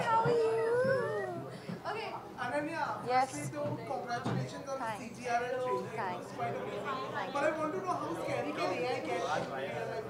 how are you? Okay, Ananya, Yes. firstly, congratulations on the Thanks. CGR and trailer. It Thanks. was quite amazing. Thank But you. I want to know how scary can AI get in real life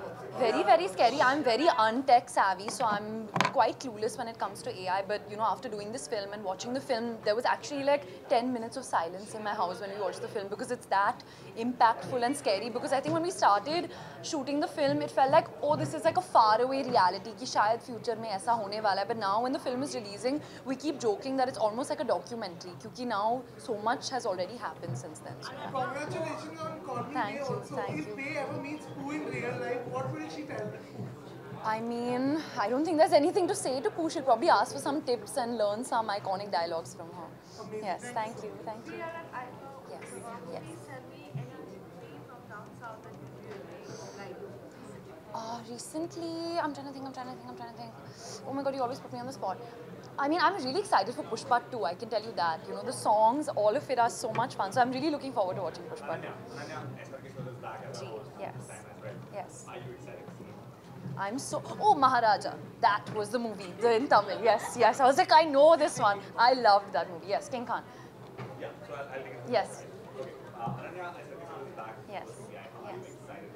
also? Very, very scary. I'm very untech savvy, so I'm quite clueless when it comes to AI. But you know, after doing this film and watching the film, there was actually like 10 minutes of silence in my house when we watched the film because it's that impactful and scary. Because I think when we started shooting the film, it felt like, oh, this is like a faraway reality कि शायद future में ऐसा होने वाला है. But now when the film is releasing, we keep joking that it's almost like a documentary. क्योंकि now so much has already happened since then. So, yeah. Congratulations on Call Me Thank May you, also. thank If you. May ever meets Pooh in real life, what will she tell him? I mean, I don't think there's anything to say to Pooh. She'll probably ask for some tips and learn some iconic dialogues from her. Amazing. Yes, thank you, thank you. We are at IFA. Yes, Please yes. tell me any movie from down south that you really like recently. Recently, I'm trying to think. Oh my god, you always put me on the spot. I mean, I'm really excited for Pushpa 2, I can tell you that. You know, the songs, all of it are so much fun. So I'm really looking forward to watching Pushpa 2. Yes. Yes. I'm so. Oh, Maharaja. That was the movie. The in Tamil. Yes, yes. I was like, I know this one. I loved that movie. Yes, King Khan. Yeah, so I'll take it. Yes. Okay. Ananya, I said this is back. Yes. How are you Yes. excited?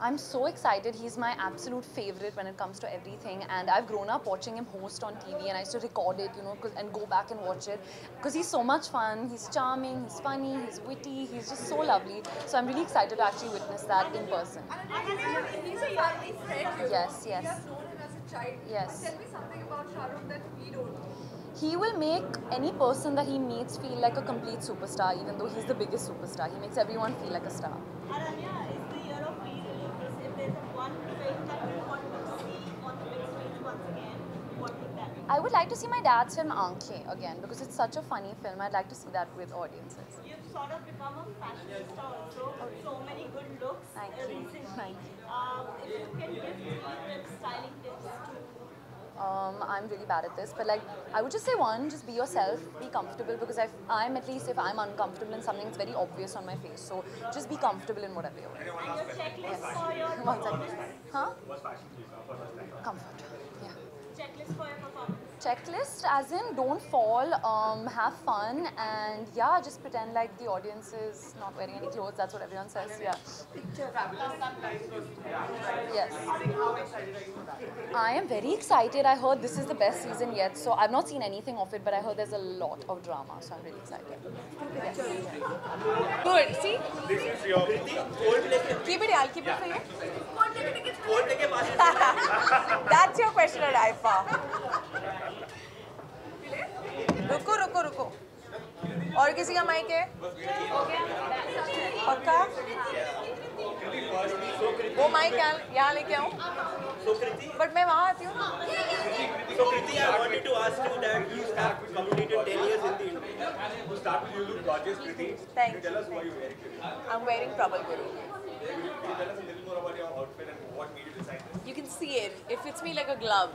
I'm so excited. He's my absolute favorite when it comes to everything. And I've grown up watching him host on TV and I used to record it, you know, and go back and watch it. Because he's so much fun. He's charming, he's funny, he's witty, he's just so lovely. So I'm really excited to actually witness that in person. He's a family friend. Yes, We yes. have known him as a child. Yes. Tell me something about Shah Rukh that we don't know. He will make any person that he meets feel like a complete superstar, even though he's the biggest superstar. He makes everyone feel like a star. Aranya is the year of re-releases. If there's one film that you want to see on the big screens once again, what would that be? I would like to see my dad's film Aankhein again because it's such a funny film. I'd like to see that with audiences. You've sort of become a fashionista also. So many good looks Thank you. recently. Thank you. If you can give 3 tips, styling tips to I'm really bad at this, but like I would just say one, just be yourself, be comfortable because I'm at least if I'm uncomfortable in something, it's very obvious on my face. So just be comfortable in whatever you're wearing. and your checklist for your One second. performance. Huh? What's fashion please for first time? Comfort. Yeah. Checklist for your performance. Checklist as in don't fall, have fun, and yeah, just pretend like the audience is not wearing any clothes. That's what everyone says. Yeah. Yes. I am very excited. I heard this is the best season yet. So I've not seen anything of it, but I heard there's a lot of drama. So I'm really excited. Yes. Good. See? This is your Keep it. I'll keep it for you. Cold That's your question at IFA. रुको रुको रुको और किसी का mic है पक्का वो mic यहाँ लेके आऊँ बट मैं वहाँ आती हूँ So Kriti, I wanted to ask you that you have completed 10 years in the industry. To start with, you look gorgeous, Kriti. Thank Can you tell us you. why you're wearing it? I'm wearing Prabal Guru. Can you tell us a little more about your outfit and what made you decide this? You can see it. It fits me like a glove.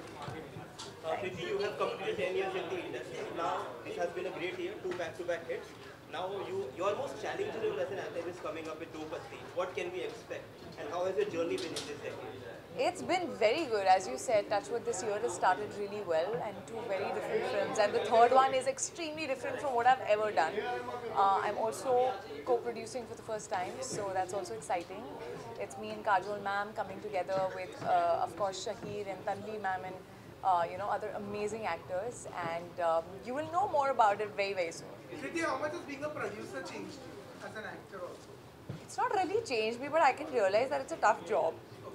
Kriti, you have completed 10 years in the industry. Now, it has been a great year, 2 back-to-back hits. Now, your most challenging role as an anthem is coming up with Dopasti. What can we expect? And how has your journey been in this decade? It's been very good. As you said, Touchwood this year has started really well and 2 very different films. And the third one is extremely different from what I've ever done. I'm also co-producing for the first time, so that's also exciting. It's me and Kajol ma'am coming together with, of course, Shahir and Tanvi ma'am and other amazing actors. And you will know more about it very, very soon. Kriti, how much has being a producer changed you as an actor also? It's not really changed me, but I can realize that it's a tough job.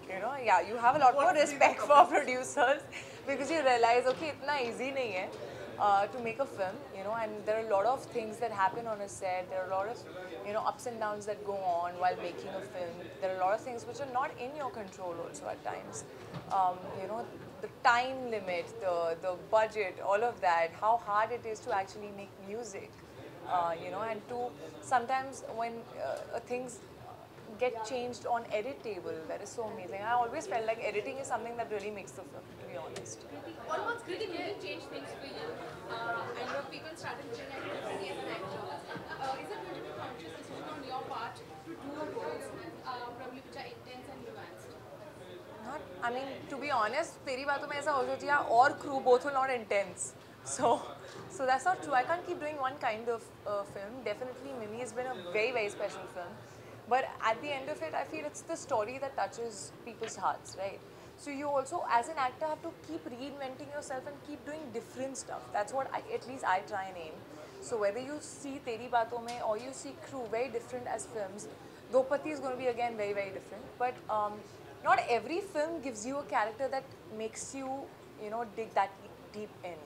You know, yeah, you have a lot more What is respect the for producers because you realize, okay, itna easy nahi hai to make a film, you know, and there are a lot of things that happen on a set. There are a lot of, ups and downs that go on while making a film. There are a lot of things which are not in your control also at times. The time limit, the budget, all of that, how hard it is to actually make music, and to sometimes when things get changed on edit table, that is so amazing. I always felt like editing is something that really makes the film, to be honest. What was really change things for you? I know people started looking at you as an actor. Is it going to be a conscious decision on your part to do roles probably which are intense and nuanced? I mean, to be honest, तेरी बातों में ऐसा हो जाता है और crew both were not intense. So that's not true. I can't keep doing one kind of film. Definitely, Mimi has been a very, very special film. But at the end of it, I feel it's the story that touches people's hearts, right? So you also, as an actor, have to keep reinventing yourself and keep doing different stuff. That's what at least I try and aim. So whether you see Teri Baaton Mein or you see Crew, very different as films. Dopati is going to be again very, very different. But not every film gives you a character that makes you, dig that deep in.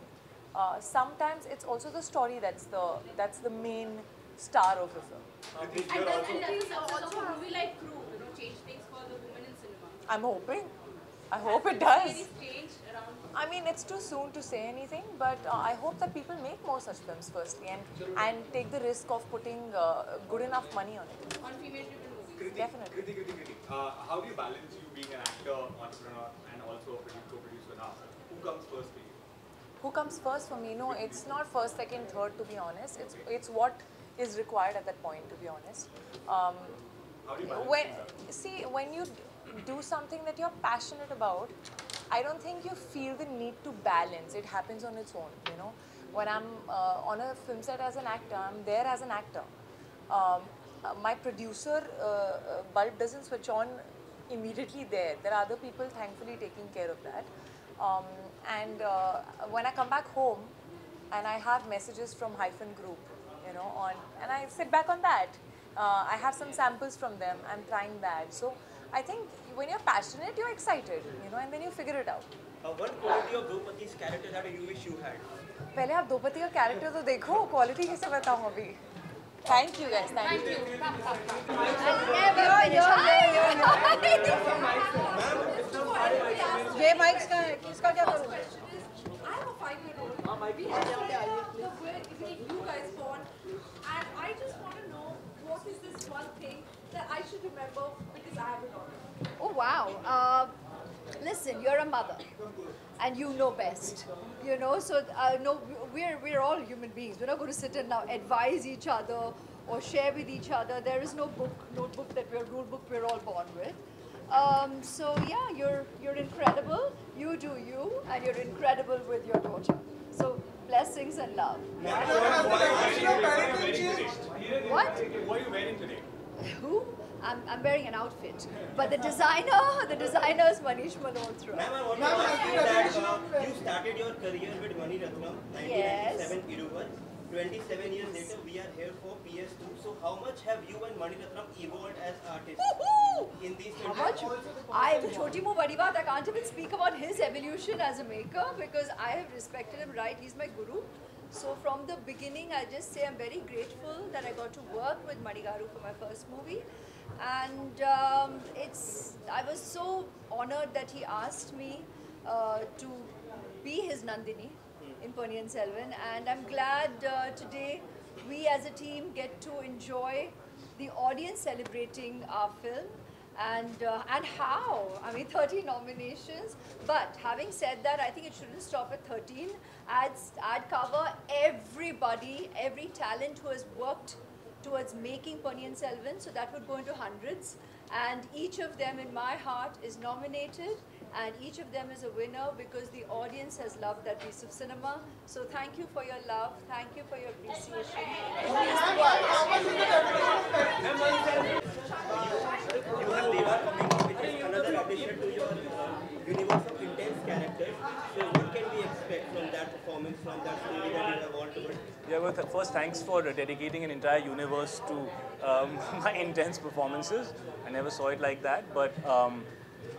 Sometimes it's also the story that's the main star of the film. And does also a movie like Crew, change things for the women in cinema? I'm hoping. I hope it does. Any change around? I mean, it's too soon to say anything, but I hope that people make more such films firstly and take the risk of putting good enough money on it. On female-driven movies? Definitely. Kriti, how do you balance you being an actor, entrepreneur, and also a co-producer now? Who comes first for you? Who comes first for me? No, it's not first, second, third, to be honest. It's what is required at that point, to be honest. How do you balance When you do something that you're passionate about, I don't think you feel the need to balance. It happens on its own, When I'm on a film set as an actor, I'm there as an actor. My producer bulb doesn't switch on immediately there. There are other people thankfully taking care of that. When I come back home and I have messages from Hyphen Group, and I sit back on that. I have some samples from them. I'm trying that. So I think when you're passionate, you're excited, and then you figure it out. One quality of Dopati's character that you wish you had? पहले आप Dopati का character तो देखो, quality कैसे बताऊँ अभी? Thank you guys, thank you. ये mics का है, किसका क्या करूँ? I have a 5-year-old. We have the way you guys born, and I just want to know what is this one thing that I should remember because I have a daughter. Oh wow! Listen, you're a mother, and you know best. So no, we're all human beings. We're not going to sit and now advise each other or share with each other. There is no notebook rule book we're all born with. So yeah, you're incredible. You do you, and you're incredible with your daughter. So blessings and love. What are you wearing today? What? What are you wearing today? Who? I'm wearing an outfit, but the designer is Manish Malhotra. Ma'am, I want to ask you that you started your career with Mani Ratnam, 1997 Iruvai. 27 years later, we are here for PS2. So how much have you and Mani Ratnam evolved as artists in these 20 years? Choti Mo Badi Baat, I can't even speak about his evolution as a maker because I have respected him, right? He's my guru. So from the beginning, I just say I'm very grateful that I got to work with Mani Garu for my first movie. And I was so honored that he asked me to be his Nandini in Ponniyin Selvan, and I'm glad today we as a team get to enjoy the audience celebrating our film and how. I mean, 13 nominations, but having said that, I think it shouldn't stop at 13. I'd cover everybody, every talent who has worked towards making Ponniyin Selvan, so that would go into hundreds, and each of them in my heart is nominated, and each of them is a winner because the audience has loved that piece of cinema. So thank you for your love, thank you for your appreciation. It means the world. You have Deva coming up, which is another addition to your universe of intense characters. So what can we expect from that performance, from that story that you have all told? Yeah, well, first, thanks for dedicating an entire universe to my intense performances. I never saw it like that, but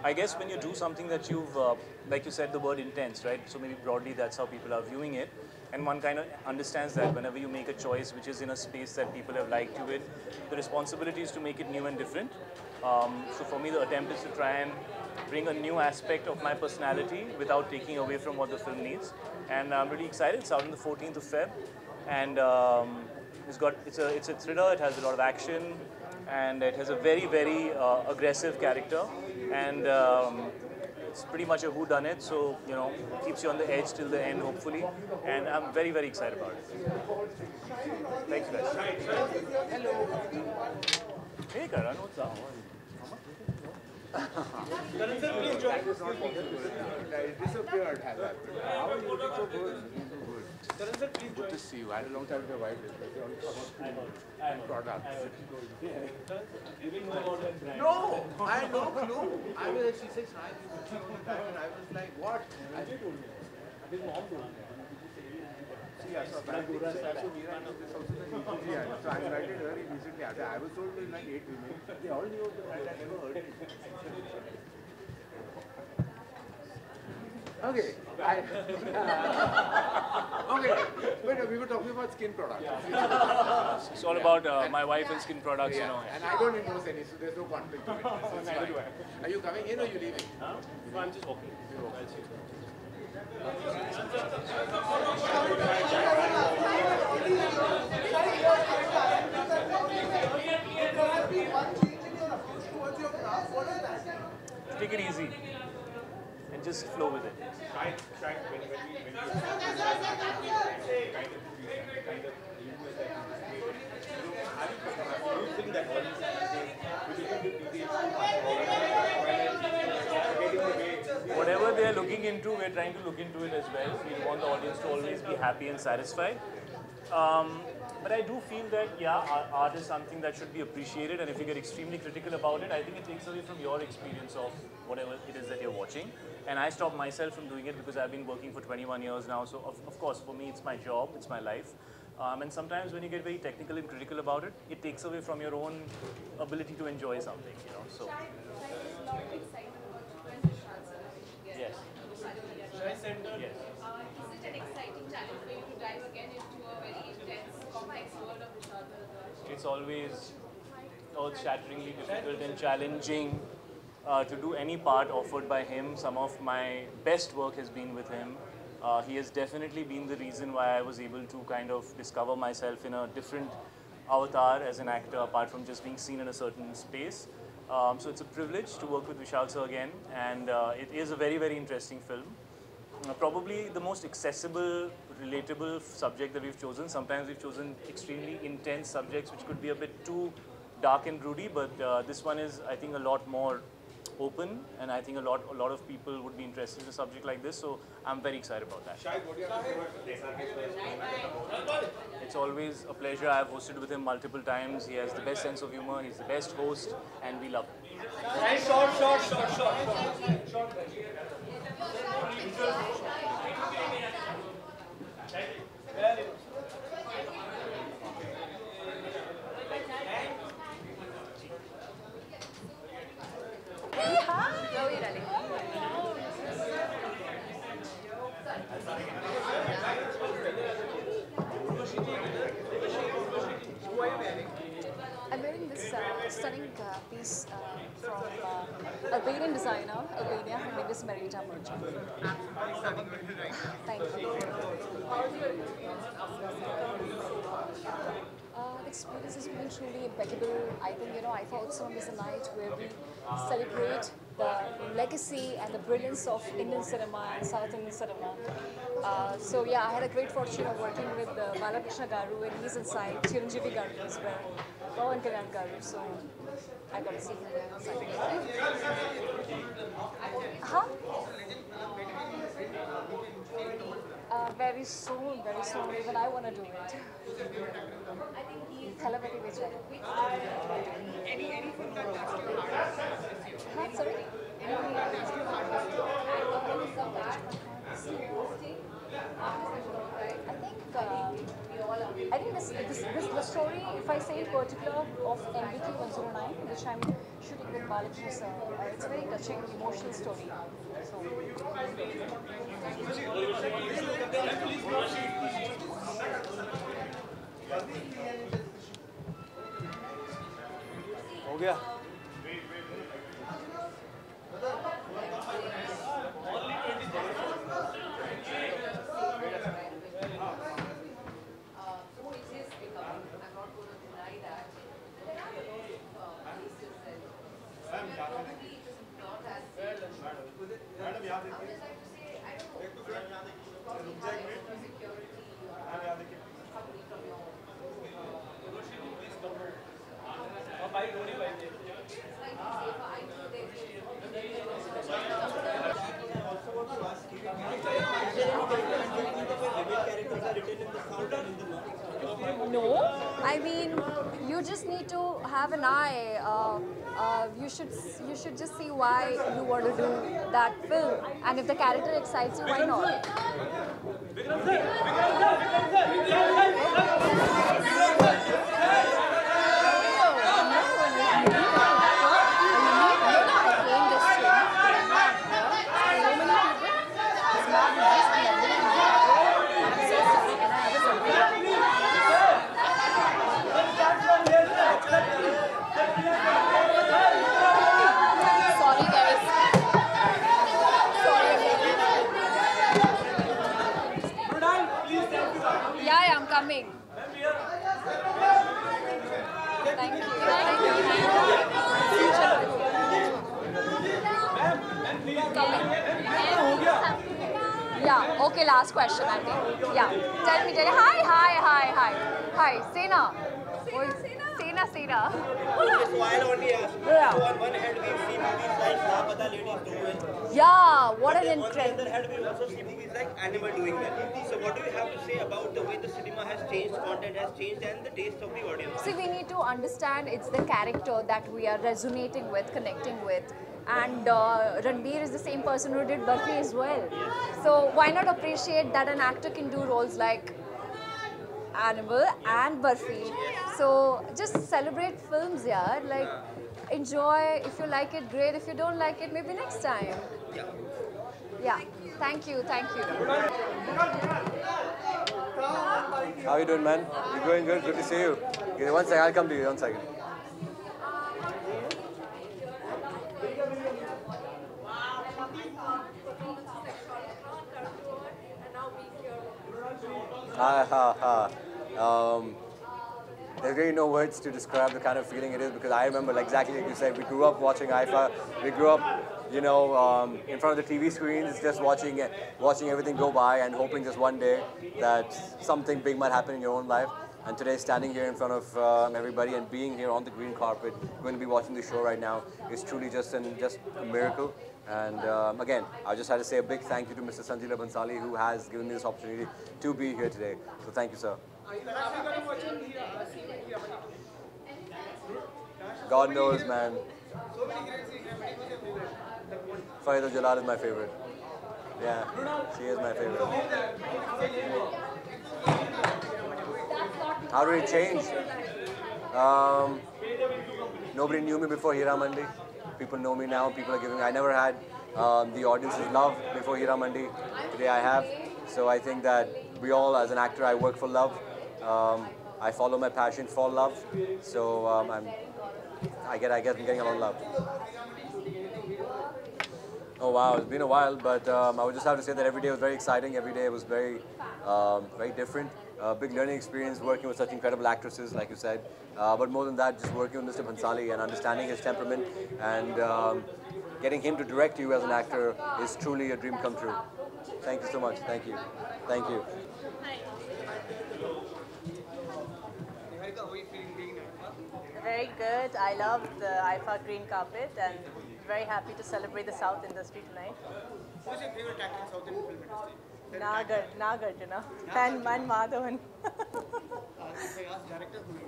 I guess when you do something that you've, like you said, the word intense, right? So maybe broadly that's how people are viewing it. And one kind of understands that whenever you make a choice which is in a space that people have liked you with, the responsibility is to make it new and different. So for me, the attempt is to try and bring a new aspect of my personality without taking away from what the film needs. And I'm really excited. It's out on the 14th of Feb. And it's a thriller, it has a lot of action, and it has a very, very aggressive character. And it's pretty much a whodunit, so, keeps you on the edge till the end, hopefully. And I'm very, very excited about it. Thank you, guys. Hello. Hey, Karan, what's up? Karan sir, please join. That is not possible. It disappeared, has happened. How are you looking so good? Looking so good. Karan sir, please Good join. to see you. I had a long time with your wife. They're on and products. No, I had no clue. I was like, she says, hi, you working all the time. And I was like, what? His mom told me. Yeah, so apparently, so Meera knows this also the EPG ad. So I invited her recently. I was told there like 8 women. They all knew that I never heard it. Okay. Okay. Wait, we were talking about skin products. It's all about my wife and skin products, you know. And I don't endorse any, so there's no conflict of interest. Neither do I. Are you coming in or are you leaving? No, I'm just walking. I'll see you. Take it easy and just flow with it. Whatever they are looking into, we're trying to look into it as well. We want the audience to always be happy and satisfied. But I do feel that, yeah, art is something that should be appreciated, and if you get extremely critical about it, I think it takes away from your experience of whatever it is that you're watching. And I stopped myself from doing it because I've been working for 21 years now, so of course, for me, it's my job, it's my life. And sometimes when you get very technical and critical about it, it takes away from your own ability to enjoy something, you know, so. Yes. Yes. Is it an exciting challenge for you to dive again into a very intense, complex world of Vishal Bharadwaj? It's always earth-shatteringly difficult and challenging to do any part offered by him. Some of my best work has been with him. He has definitely been the reason why I was able to kind of discover myself in a different avatar as an actor, apart from just being seen in a certain space. So it's a privilege to work with Vishal sir again, and it is a very, very interesting film. Probably the most accessible, relatable subject that we've chosen. Sometimes we've chosen extremely intense subjects which could be a bit too dark and broody, but this one is, I think, a lot more open, and I think a lot of people would be interested in a subject like this, so I'm very excited about that. It's always a pleasure. I've hosted with him multiple times. He has the best sense of humor, he's the best host, and we love him. Short. How are you, darling? I'm wearing this stunning piece from Albanian designer, Albania. Her name is Marita Merchant. Thank you. The experience has been truly impeccable. I think, IFA Utsavam is a night where we celebrate the legacy and the brilliance of Indian cinema and South Indian cinema. So yeah, I had a great fortune of working with Balakrishna Garu, and he's inside, Chiranjeevi Garu as well, Pawan Kalyan Garu, so I got to see him there inside. Huh? Very soon, even I want to do it. Thalapathy Vijay. Any film that touched your heart? Huh? Sorry? I think this the story, if I say in particular, of MBK 109, which I'm shooting with Balakrishna sir, it's a very touching, emotional story. So. हो गया भाई ढूंढी भाई words are written in the south and in the north? No, I mean, you just need to have an eye. You should just see why you want to do that film, and if the character excites you, why not? Coming. Thank you. Coming. Yeah. Okay. Last question, Auntie. Yeah. Tell me. Hi. Sena. Sena. So I'll only ask. Yeah. So on one hand we've seen movies like Laapata Ladies do well. Yeah. What an On the interest. other hand, we also see movies like Animal doing well. So what do you have to say about the way the cinema has changed, content has changed, and the taste of the audience? See, we need to understand it's the character that we are resonating with, connecting with. And Ranbir is the same person who did Barfi as well. So why not appreciate that an actor can do roles like Animal and Barfi? So just celebrate films, yeah. Like, enjoy. If you like it, great. If you don't like it, maybe next time. Yeah. Thank you. How are you doing, man? You going good? Good to see you. Okay, one second, I'll come to you. 1 second. There's really no words to describe the kind of feeling it is, because I remember, like, exactly like you said, we grew up watching IIFA. We grew up, you know, in front of the TV screens, just watching everything go by and hoping just one day that something big might happen in your own life. And today, standing here in front of everybody and being here on the green carpet, going to be watching the show right now, is truly just a miracle. And again, I just had to say a big thank you to Mr. Sanjay Leela Bhansali, who has given me this opportunity to be here today. So thank you, sir. God knows, man. Farida Jalal is my favorite. Yeah, she is my favorite. How did it change? Nobody knew me before Hira Mandi. People know me now. People are giving me. I never had the audience's love before Hira Mandi. Today I have. So I think that we all, as an actor, I work for love. I follow my passion for love. So I guess I'm getting a lot of love. Oh wow, it's been a while, but I would just have to say that every day was very exciting. Every day was very different. Big learning experience working with such incredible actresses, like you said. But more than that, just working with Mr. Bhansali and understanding his temperament and getting him to direct you as an actor is truly a dream come true. Thank you so much. Thank you. Thank you. Very good. I love the IIFA green carpet and very happy to celebrate the South industry tonight. Who's your favorite actor in South Indian film industry? Nagarjuna and Madhavan. If I ask director, who will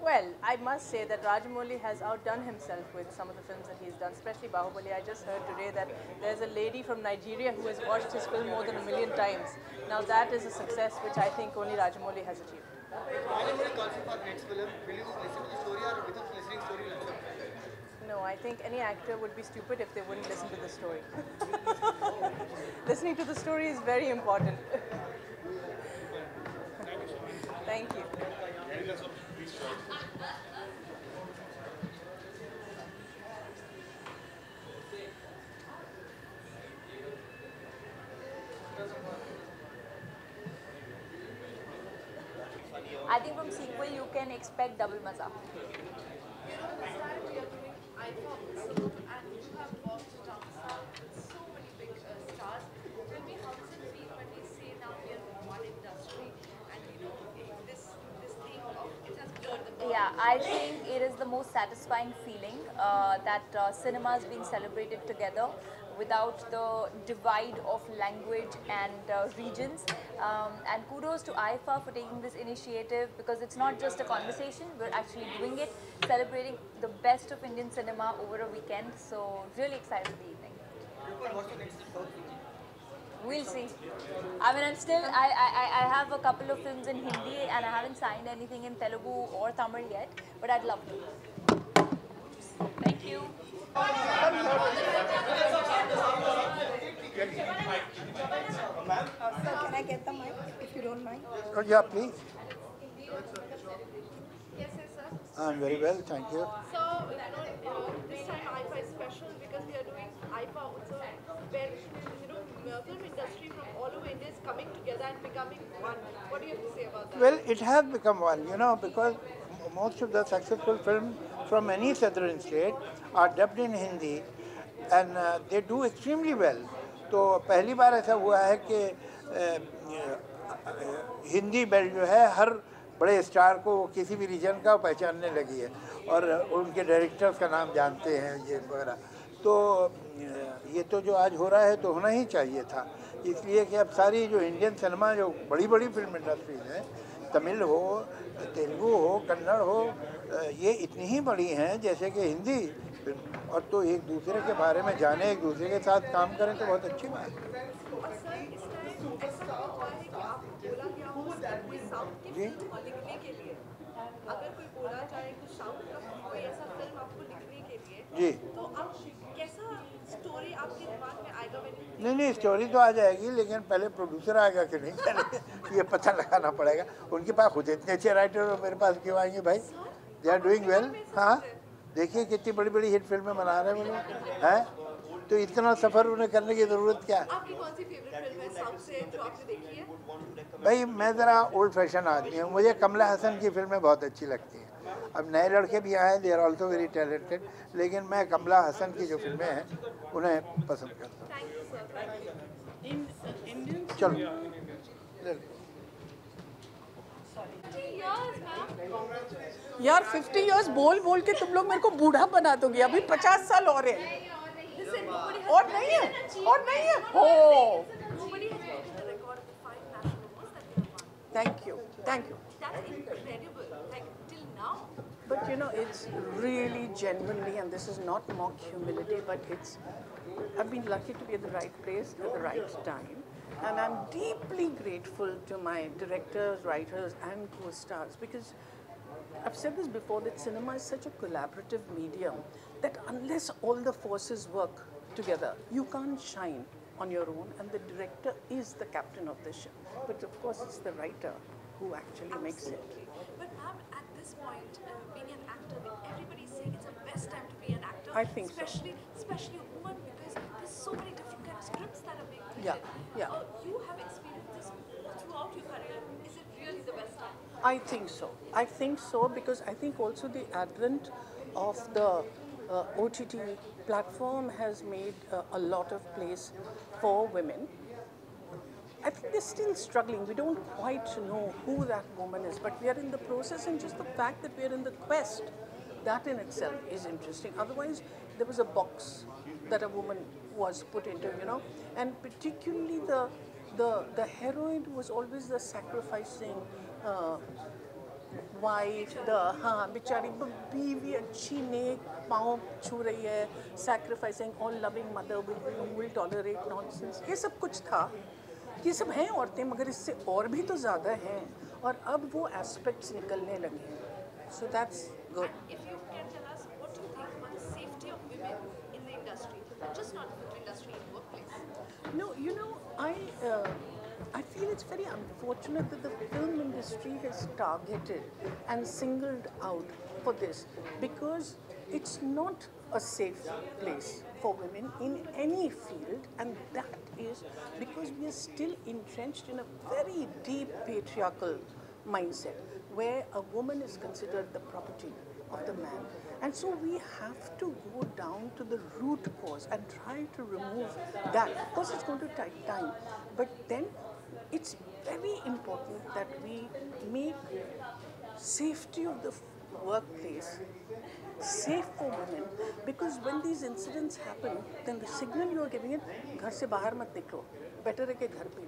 Well, I must say that Rajamouli has outdone himself with some of the films that he's done, especially Bahubali. I just heard today that there's a lady from Nigeria who has watched his film more than 1 million times. Now that is a success which I think only Rajamouli has achieved. Rajamouli calls you for next film. Will you listen to the story or without listening to the story? No, I think any actor would be stupid if they wouldn't listen to the story. Listening to the story is very important. Thank you. I think from sequel you can expect double maza. Yeah, I think it is the most satisfying feeling that cinema is being celebrated together without the divide of language and regions. And kudos to IFA for taking this initiative, because it's not just a conversation, we're actually doing it, celebrating the best of Indian cinema over a weekend. So really excited for the evening. We'll see. I mean, I have a couple of films in Hindi and I haven't signed anything in Telugu or Tamil yet, but I'd love to. Thank you. Sir, can I get the mic, if you don't mind? Oh, yeah, please. Yes, sir. I'm very well, thank you. So, this time IFA is special because we are doing IFA also, where, film industry from all over India is coming together and becoming one. What do you have to say about that? Well, it has become one, because most of the successful films from any southern state are dubbed in Hindi and they do extremely well. तो पहली बार ऐसा हुआ है कि Hindi belt जो है हर बड़े star को किसी भी रीजन का पहचानने लगी है और उनके डायरेक्टर्स का नाम जानते हैं ये वगैरह। तो ये तो जो आज हो रहा है तो होना ही चाहिए था, इसलिए कि अब सारी जो इंडियन सिनेमा जो बड़ी बड़ी फिल्म इंडस्ट्रीज हैं, तमिल हो, तेलुगु हो, कन्नड़ हो, ये इतनी ही बड़ी हैं जैसे कि हिंदी फिल्म, और तो एक दूसरे के बारे में जाने, एक दूसरे के साथ काम करें तो बहुत अच्छी बात है। जी अगर कोई बोला जाए कि साउथ का कोई ऐसा फिल्म आपको लिखने के लिए, जी तो आप कैसा स्टोरी आपके दिमाग में आएगा? नहीं, स्टोरी तो आ जाएगी, लेकिन पहले प्रोड्यूसर आएगा कि नहीं ये पता लगाना पड़ेगा। उनके पास खुद इतने अच्छे राइटर हो, मेरे पास क्यों आएंगे भाई? They are doing well. हाँ, देखिए कितनी बड़ी बड़ी हिट फिल्में बना रहे हैं वो लोग, हैं? तो इतना सफ़र उन्हें करने की ज़रूरत क्या है? आपकी कौन सी फेवरेट फिल्म है साउथ से जो आपने देखी है? भाई मैं ज़रा ओल्ड फैशन आदमी हूँ, मुझे कमला हसन की फिल्में बहुत अच्छी लगती हैं। अब नए लड़के भी आए, they are also very talented, लेकिन मैं कमला हसन की जो फिल्में हैं उन्हें पसंद करता हूँ। चलो यार 50 इयर्स बोल बोल के तुम लोग मेरे को बूढ़ा बना दोगे, अभी 50 साल और है। और नहीं है, और नहीं है। हो, thank you, thank you. But it's really genuinely, and this is not mock humility, but I've been lucky to be at the right place at the right time. And I'm deeply grateful to my directors, writers, and co-stars, because I've said this before, that cinema is such a collaborative medium that unless all the forces work together, you can't shine on your own, and the director is the captain of the ship. But of course, it's the writer who actually makes it. But ma'am, at this point, being an actor, everybody's saying it's the best time to be an actor. I think especially a woman, because there's so many different kind of scripts that are being written. Yeah. You have experienced this throughout your career. Is it really the best time? I think so. I think so, because I think also the advent of the OTT platform has made a lot of place for women. I think they're still struggling. We don't quite know who that woman is, but we are in the process, and just the fact that we are in the quest, that in itself is interesting. Otherwise, there was a box that a woman was put into, and particularly the heroine was always the sacrificing wife, बिचारी बीवी अच्छी नेक पाँव छू रही है, sacrificing all loving mother will tolerate nonsense, ये सब कुछ था। ये सब हैं औरतें, मगर इससे और भी तो ज़्यादा हैं, और अब वो एस्पेक्ट्स निकलने लगे हैं। So that's good. If you can tell us, what do you think about the safety of women in the industry, just not the industry, in workplace? No, I feel it's very unfortunate that the film industry has targeted and singled out for this, because it's not a safe place for women in any field, and that is because we are still entrenched in a very deep patriarchal mindset where a woman is considered the property of the man. And so we have to go down to the root cause and try to remove that. Of course, it's going to take time, but then it's very important that we make safety of the workplace safe for women, because when these incidents happen, then the signal you are giving it, घर से बाहर मत निकलो, better है कि घर पे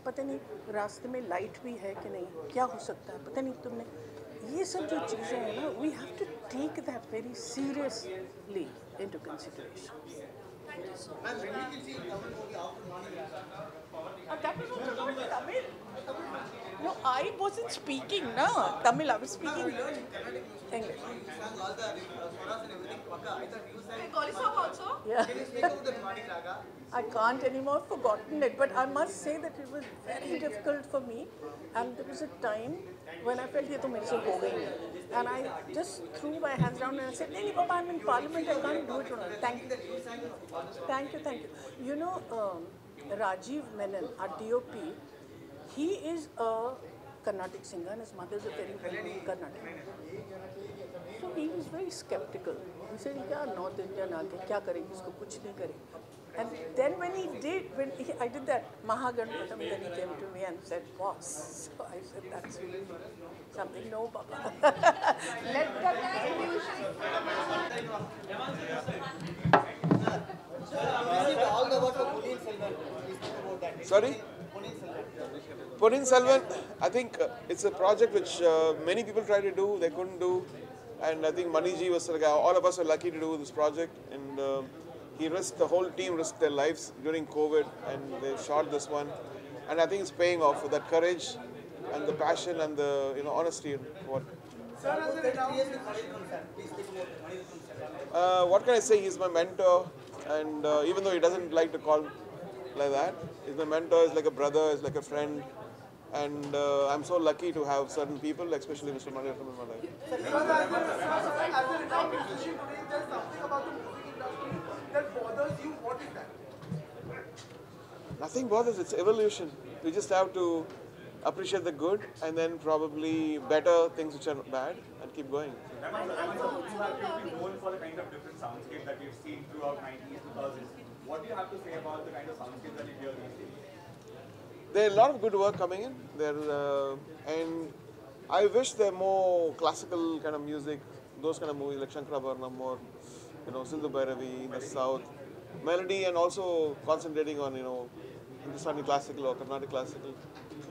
पता नहीं रास्ते में लाइट भी है कि नहीं, क्या हो सकता है पता नहीं तुमने, ये सब जो चीज़ें हैं ना, we have to take that very seriously into consideration. That was also not Tamil. No, I wasn't speaking, no, Tamil. I was speaking English. Also? Yeah. I can't anymore, forgotten it, but I must say that it was very difficult for me, and there was a time when I felt ये तो मेरे से हो गई, and I just threw my hands down and I said, "नहीं, Papa, I'm in Parliament. I can't do it tonight." Thank you. You know, Rajiv Menon, our DOP, he is a Carnatic singer, and his mother is a very well-known Carnatic. So he was very skeptical. He said, "क्या North Indian आके क्या करेंगे? इसको कुछ नहीं करेंगे." And then when I did that Mahaganpatam, then he came to me and said, "Boss." So I said, "That's really something." No, Papa. Let Sorry? Ponniyin Selvan, I think it's a project which many people tried to do, they couldn't do. And I think Maniji was like, all of us were lucky to do this project. And the whole team risked their lives during COVID, and they shot this one. And I think it's paying off with that courage and the passion and the honesty. What can I say? He's my mentor, and even though he doesn't like to call like that, he's my mentor. He's like a brother. He's like a friend. And I'm so lucky to have certain people, especially Mr. Mani Ratnam in my life. As a retired musician today, there's something about the music industry that bothers you. What is that? Nothing bothers. It's evolution. We just have to appreciate the good and then probably better things which are bad and keep going. You have been known for the kind of different soundscape that we've seen throughout 90s, 2000s. What do you have to say about the kind of soundscape that you hear these days? There are a lot of good work coming in. And I wish there are more classical kind of music, those kind of movies like Shankarabharanam or Sindhu Bhairavi in the south, melody, and also concentrating on Hindustani classical or Carnatic classical.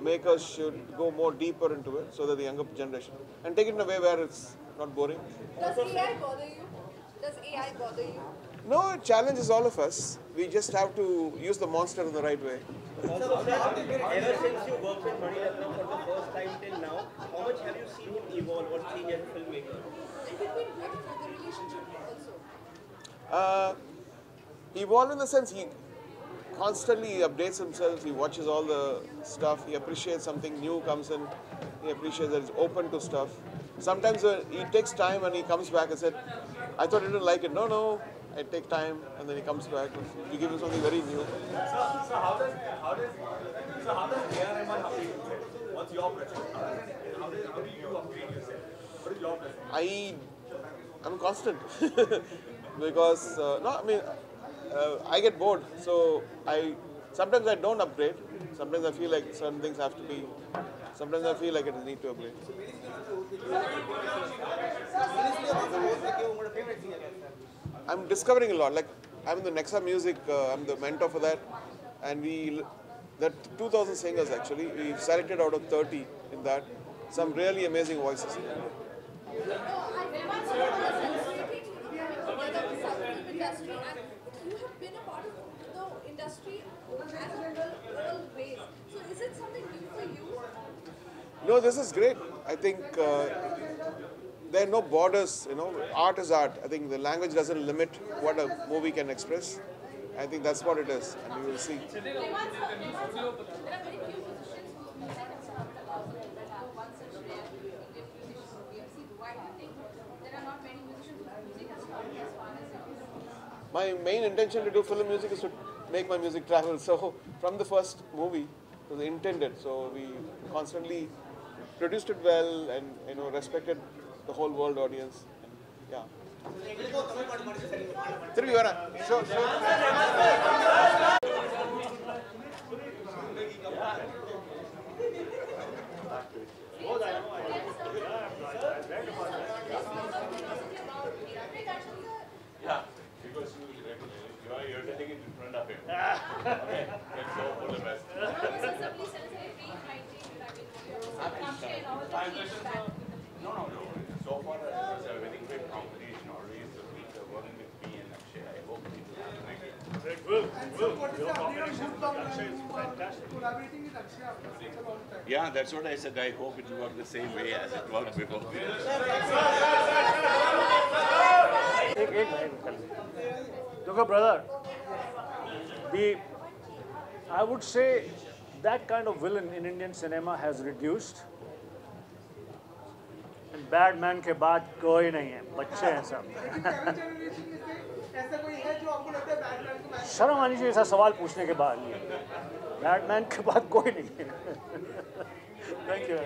Makers should go more deeper into it so that the younger generation, and take it in a way where it's not boring. Does AI bother you? No, it challenges all of us. We just have to use the monster in the right way. Ever since you worked with Mani Ratnam for the first time till now, how much have you seen him evolve or change as a filmmaker? And between the relationship also? Evolve in the sense he constantly updates himself, he watches all the stuff, he appreciates something new comes in, he appreciates that he's open to stuff. Sometimes he takes time and he comes back and said, "I thought you didn't like it." No, I take time, and then he comes back. You give him something very new. So how does A.R. Rahman upgrade himself? What's your preference? How do you upgrade yourself? What is your preference? I'm constant because I get bored. So sometimes I don't upgrade. Sometimes I feel like certain things have to be. Sometimes I feel like it need to upgrade. I'm discovering a lot. Like I'm in the Nexa Music. I'm the mentor for that, and that 2,000 singers actually. We've selected out of 30 in that. Some really amazing voices. Industry, and you have been a part of the industry as always. So is it something new for you? No, this is great. I think there are no borders. Art is art. I think the language doesn't limit what a movie can express. I think that's what it is, and you will see. My main intention to do film music is to make my music travel. So from the first movie to the intended, so we constantly produced it well and respected the whole world audience. Yeah. No. So far, it's a very great competition always. Working with me and Akshay, I hope it will happen again. Your combination with Akshay is fantastic. Collaborating with Akshay after such a long time. Yeah, that's what I said. I hope it will work the same way as it worked before. Look, brother, I would say that kind of villain in Indian cinema has reduced. And bad man के बाद कोई नहीं है, बच्चे हैं सब. शर्म आनी चाहिए ऐसा सवाल पूछने के बाद. बैटमैन के बाद कोई नहीं है. Thank you.